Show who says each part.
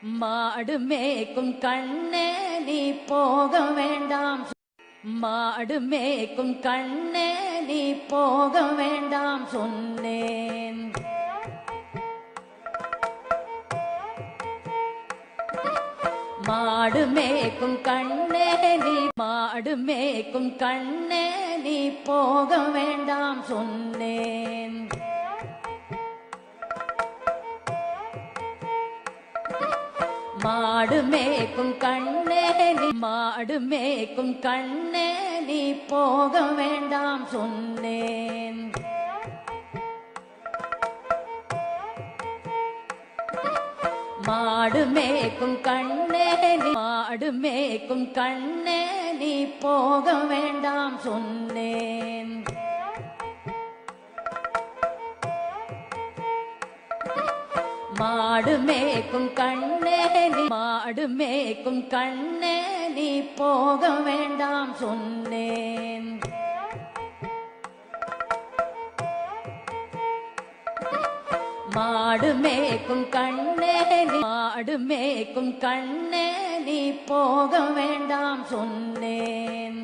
Speaker 1: மாடு மேய்க்கும் கண்ணே நீ போக வேண்டாம். மாடு மேய்க்கும் கண்ணே நீ போக வேண்டாம் சொன்னேன். மாடு மேய்க்கும் கண்ணே நீ மாடு மேய்க்கும் கண்ணே நீ போக வேண்டாம் சொன்னேன். மாடு மேய்க்கும் கண்ணே நீ மாடு மேய்க்கும் கண்ணே நீ போக வேண்டாம் சொன்னேன். மாடு மேய்க்கும் கண்ணே நீ மாடு மேய்க்கும் கண்ணே நீ போக வேண்டாம் சொன்னேன். மாடு மேய்க்கும் கண்ணே நீ மாடு மேய்க்கும் கண்ணே நீ போக வேண்டாம் சொன்னேன். மாடு மேய்க்கும் கண்ணே நீ மாடு மேய்க்கும் கண்ணே நீ போக வேண்டாம் சொன்னேன்.